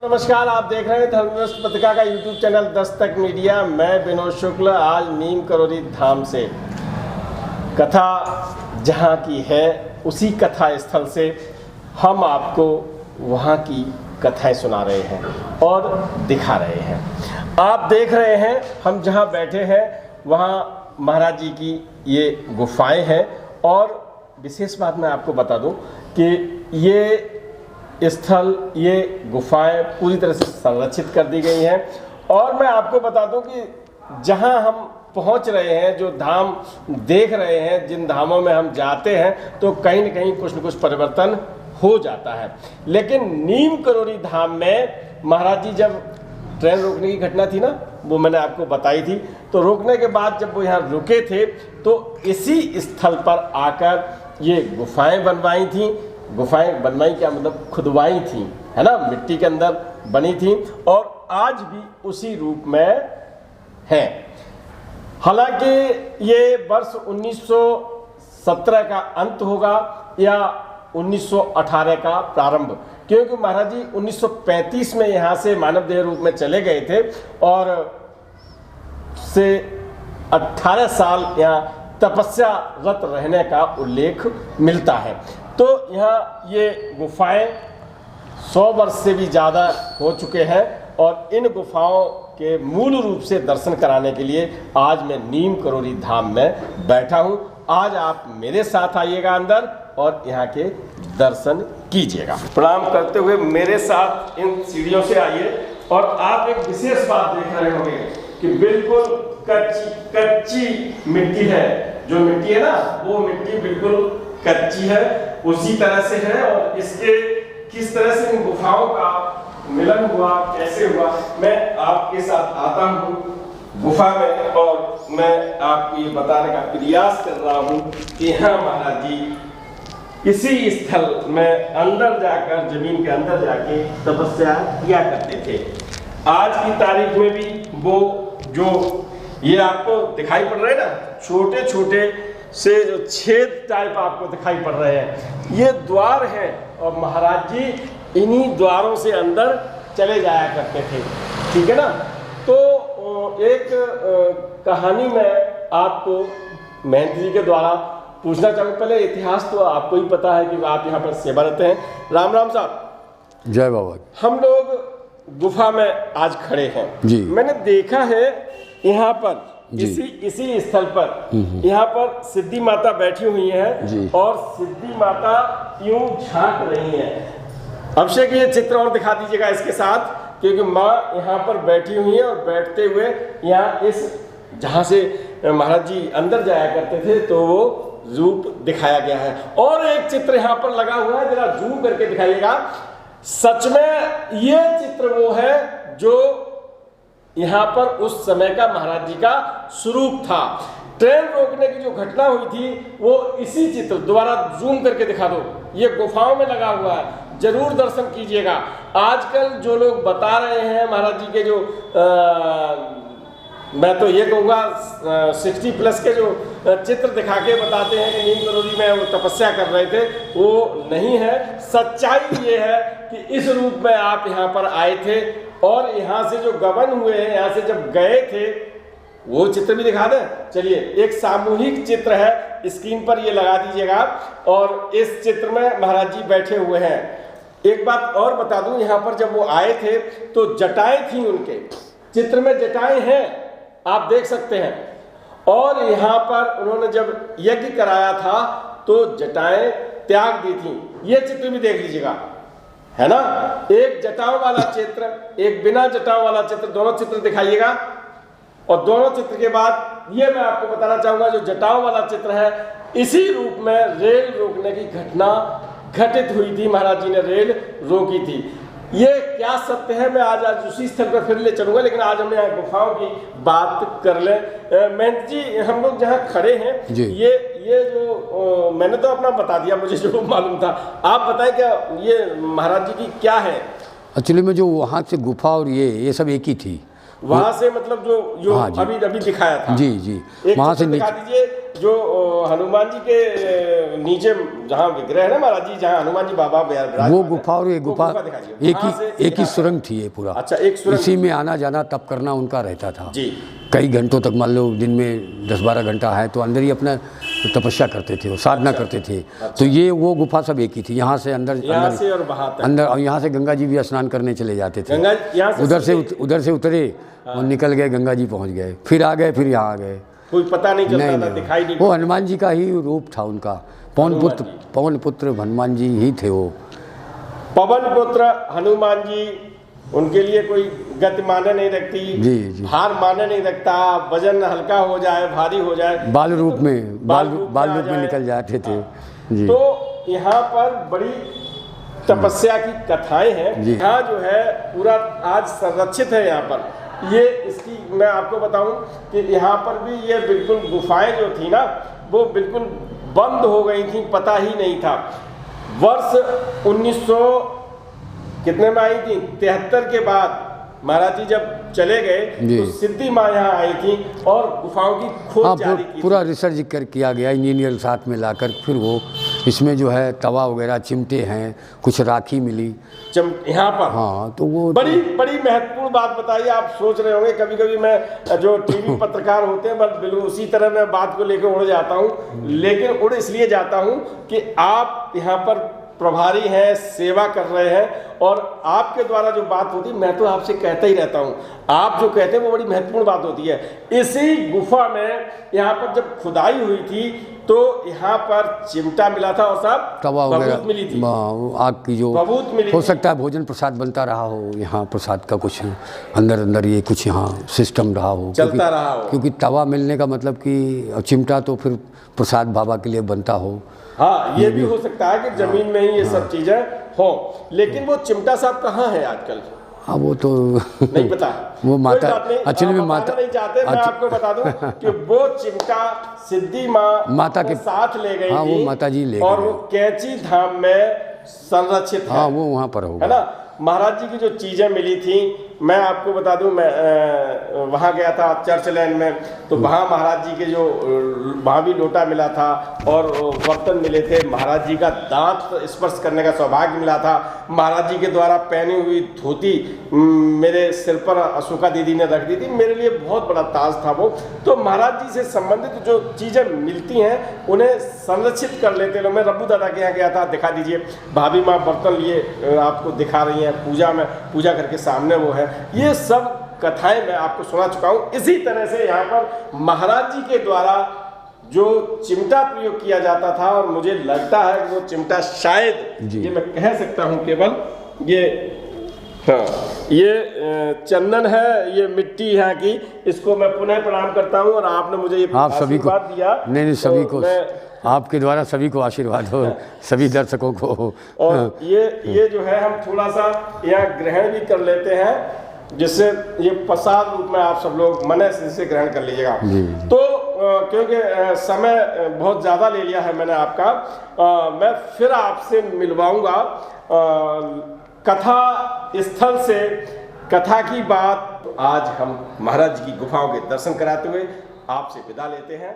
नमस्कार, आप देख रहे हैं धर्मनिष्ठ पत्रिका का यूट्यूब चैनल दस्तक मीडिया। मैं विनोद शुक्ल आज नीम करोली धाम से कथा जहां की है उसी कथा स्थल से हम आपको वहां की कथाएं सुना रहे हैं और दिखा रहे हैं। आप देख रहे हैं हम जहां बैठे हैं वहां महाराज जी की ये गुफाएं हैं और विशेष बात मैं आपको बता दूं कि ये स्थल, ये गुफाएं पूरी तरह से संरक्षित कर दी गई हैं। और मैं आपको बता दूं कि जहां हम पहुंच रहे हैं, जो धाम देख रहे हैं, जिन धामों में हम जाते हैं तो कहीं न कहीं कुछ न कुछ परिवर्तन हो जाता है। लेकिन नीम करोली धाम में महाराज जी जब ट्रेन रोकने की घटना थी ना, वो मैंने आपको बताई थी, तो रोकने के बाद जब वो यहाँ रुके थे तो इसी स्थल पर आकर ये गुफाएं बनवाई थी। गुफाएं बनवाई क्या मतलब खुदवाई थी, है ना, मिट्टी के अंदर बनी थी और आज भी उसी रूप में है। हालांकि ये वर्ष 1917 का अंत होगा या 1918 का प्रारंभ, क्योंकि महाराज जी 1935 में यहाँ से मानव देह रूप में चले गए थे और से 18 साल यहाँ तपस्यारत रहने का उल्लेख मिलता है। तो यहाँ ये गुफाएं 100 वर्ष से भी ज़्यादा हो चुके हैं और इन गुफाओं के मूल रूप से दर्शन कराने के लिए आज मैं नीम करोली धाम में बैठा हूँ। आज आप मेरे साथ आइएगा अंदर और यहाँ के दर्शन कीजिएगा। प्रणाम करते हुए मेरे साथ इन सीढ़ियों से आइए और आप एक विशेष बात देख रहे होंगे कि बिल्कुल कच्ची मिट्टी है। जो मिट्टी है ना, वो मिट्टी बिल्कुल कच्ची है, उसी तरह से है। और इसके किस तरह से इन गुफाओं का मिलन हुआ, कैसे हुआ, मैं आपके साथ आता हूँ गुफा में और मैं आपको ये बताने का प्रयास कर रहा हूँ कि यहाँ महाराज जी इसी स्थल में अंदर जाकर, जमीन के अंदर जाके तपस्या किया करते थे। आज की तारीख में भी वो जो ये आपको दिखाई पड़ रहे हैं ना, छोटे छोटे से जो छेद टाइप आपको दिखाई पड़ रहे हैं, ये द्वार है और महाराज जी इन्हीं द्वारों से अंदर चले जाया करते थे। ठीक है ना। तो एक कहानी में आपको महंत जी के द्वारा पूछना चाहूँगा। पहले इतिहास तो आपको ही पता है कि आप यहाँ पर सेवारत हैं। राम राम साहब। जय बाबा। हम लोग गुफा में आज खड़े हैं जी। मैंने देखा है यहाँ पर इसी स्थल पर यहाँ पर सिद्धि माता बैठी हुई है और सिद्धि माता यूं झांक रही है। अभिषेक ये चित्र और दिखा दीजिएगा इसके साथ, क्योंकि माँ यहाँ पर बैठी हुई है और बैठते हुए यहाँ इस जहाँ से महाराज जी अंदर जाया करते थे तो वो रूप दिखाया गया है। और एक चित्र यहाँ पर लगा हुआ है, जरा जूम करके दिखाइएगा। सच में ये चित्र वो है जो यहाँ पर उस समय का महाराज जी का स्वरूप था। ट्रेन रोकने की जो घटना हुई थी वो इसी चित्र, दोबारा जूम करके दिखा दो, ये गुफाओं में लगा हुआ है। जरूर दर्शन कीजिएगा। आजकल जो लोग बता रहे हैं महाराज जी के जो मैं तो ये कहूँगा 60+ के जो चित्र दिखा के बताते हैं कि नीम करोली में वो तपस्या कर रहे थे, वो नहीं है। सच्चाई ये है कि इस रूप में आप यहाँ पर आए थे और यहाँ से जो गमन हुए हैं, यहाँ से जब गए थे, वो चित्र भी दिखा दें। चलिए, एक सामूहिक चित्र है, स्क्रीन पर ये लगा दीजिएगा और इस चित्र में महाराज जी बैठे हुए हैं। एक बात और बता दूं, यहाँ पर जब वो आए थे तो जटाएं थी उनके, चित्र में जटाएं हैं, आप देख सकते हैं। और यहाँ पर उन्होंने जब यज्ञ कराया था तो जटाएं त्याग दी थी। ये चित्र भी देख लीजिएगा, है ना। एक जटाओं वाला चित्र, एक बिना जटाओं वाला चित्र, दोनों चित्र दिखाइएगा। और दोनों चित्र के बाद ये मैं आपको बताना चाहूंगा, जो जटाओं वाला चित्र है, इसी रूप में रेल रोकने की घटना घटित हुई थी। महाराज जी ने रेल रोकी थी। ये क्या सत्य है, मैं आज उसी स्थल पर फिर ले चलूंगा, लेकिन आज हम यहाँ गुफाओं की बात कर ले। महंत जी, हम लोग जहाँ खड़े हैं, ये जो मैंने तो अपना बता दिया, मुझे जो मालूम था, आप बताएं क्या ये महाराज जी की क्या है। एक्चुअली में जो वहाँ से गुफा और ये सब एक ही थी। वहाँ से मतलब जो हाँ अभी दिखाया था। जी। वहाँ से दिखा दीजिए। जो हनुमान जी के नीचे जहाँ विग्रह है ना महाराज जी, जहाँ हनुमान जी बाबा विराजमान वो है, गुफा और ये वो गुफा दिखाइए। एक ही सुरंग थी ये पूरा। अच्छा, एक सुरंग इसी में आना जाना तप करना उनका रहता था जी। कई घंटों तक, मान लो दिन में 10-12 घंटा है तो अंदर ही अपना तपस्या करते थे, वो साधना करते थे। तो ये वो गुफा सब एक ही थी। यहाँ से अंदर यहाँ से और वहाँ तक अंदर, और यहाँ से गंगा जी भी स्नान करने चले जाते थे। गंगा यहाँ से उधर से उतरे और निकल गए, गंगा जी पहुँच गए, फिर आ गए, फिर यहाँ आ गए। कोई पता नहीं चलता था, दिखाई नहीं। वो हनुमान जी का ही रूप था उनका। पवन पुत्र हनुमान जी ही थे वो। पवन पुत्र हनुमान जी, उनके लिए कोई गति माने नहीं रखती, जी। भार माने नहीं रखता, वजन हल्का हो जाए, भारी हो जाए, बाल रूप में निकल जाते थे जी। तो यहाँ पर बड़ी तपस्या की कथाएं हैं। यहाँ जो है पूरा आज संरक्षित है। यहाँ पर ये इसकी मैं आपको बताऊं कि यहाँ पर भी ये बिल्कुल गुफाएं जो थी ना, वो बिल्कुल बंद हो गई थी, पता ही नहीं था। वर्ष 1900 कितने में आई थी, 73 के बाद महाराज जी जब चले गए तो सिद्धि माँ यहाँ आई थी और गुफाओं की खोज जारी की। पूरा रिसर्च किया गया, इंजीनियर साथ में लाकर, फिर वो इसमें जो है तवा वगैरह, चिमटे हैं, कुछ राखी मिली यहाँ पर। हाँ, तो वो बड़ी महत्वपूर्ण बात बताइए। आप सोच रहे होंगे कभी कभी मैं जो टीवी पत्रकार होते हैं, बस बिल्कुल उसी तरह मैं बात को लेकर उड़ जाता हूँ, लेकिन उड़ इसलिए जाता हूँ कि आप यहाँ पर प्रभारी हैं, सेवा कर रहे हैं, और आपके द्वारा जो बात होती है, मैं तो आपसे कहता ही रहता हूँ, आप जो कहते हैं वो बड़ी महत्वपूर्ण बात होती है। इसी गुफा में यहाँ पर जब खुदाई हुई थी तो यहाँ पर चिमटा मिला था और साहब तवा वगैरह मिली थी, आग की जो बबूत मिली हो सकता है भोजन प्रसाद बनता रहा हो, यहाँ प्रसाद का कुछ अंदर ये कुछ यहाँ सिस्टम रहा हो, चलता रहा हो। क्योंकि तवा मिलने का मतलब कि चिमटा तो फिर प्रसाद बाबा के लिए बनता हो। हाँ, ये भी हो सकता है कि जमीन में ही ये सब चीजें हो, लेकिन वो चिमटा साहब कहाँ है आजकल? हाँ, वो तो नहीं पता। वो माता एक्चुअली में माता नहीं चाहते, मैं आपको बता दूं कि वो चिमटा सिद्धि माता के साथ ले गई। हाँ, वो माता जी ले गई और वो कैंची धाम में संरक्षित है। हाँ, वो वहाँ पर होगा, है ना। महाराज जी की जो चीजें मिली थी, मैं आपको बता दूं, मैं वहाँ गया था चर्च लैंड में, तो वहाँ महाराज जी के जो वहाँ भी लोटा मिला था और बर्तन मिले थे। महाराज जी का दांत स्पर्श करने का सौभाग्य मिला था। महाराज जी के द्वारा पहनी हुई धोती मेरे सिर पर अशोका दीदी ने रख दी थी, मेरे लिए बहुत बड़ा ताज था वो। तो महाराज जी से संबंधित जो चीज़ें मिलती हैं उन्हें संरक्षित कर लेते लोग। मैं रब्बू दादा के यहाँ गया था, दिखा दीजिए, भाभी माँ बर्तन लिए आपको दिखा रही हैं, पूजा करके सामने वो है। ये सब कथाएं मैं आपको सुना चुका हूँ। इसी तरह से यहाँ पर महाराज जी के द्वारा जो चिमटा प्रयोग किया जाता था, और मुझे लगता है कि वो चिमटा शायद, ये मैं कह सकता हूँ केवल, ये हाँ, ये चंदन है, ये मिट्टी है कि इसको मैं पुनः प्रणाम करता हूँ। और आपने मुझे ये आप सभी को दिया, नहीं सभी को, आपके द्वारा सभी को आशीर्वाद हो, सभी दर्शकों को। और ये जो है हम थोड़ा सा यहाँ ग्रहण भी कर लेते हैं, जिससे ये प्रसाद रूप में आप सब लोग मन से ग्रहण कर लीजिएगा। तो क्योंकि समय बहुत ज़्यादा ले लिया है मैंने आपका, मैं फिर आपसे मिलवाऊंगा कथा स्थल से। कथा की बात आज हम महाराज जी की गुफाओं के दर्शन कराते हुए आपसे विदा लेते हैं।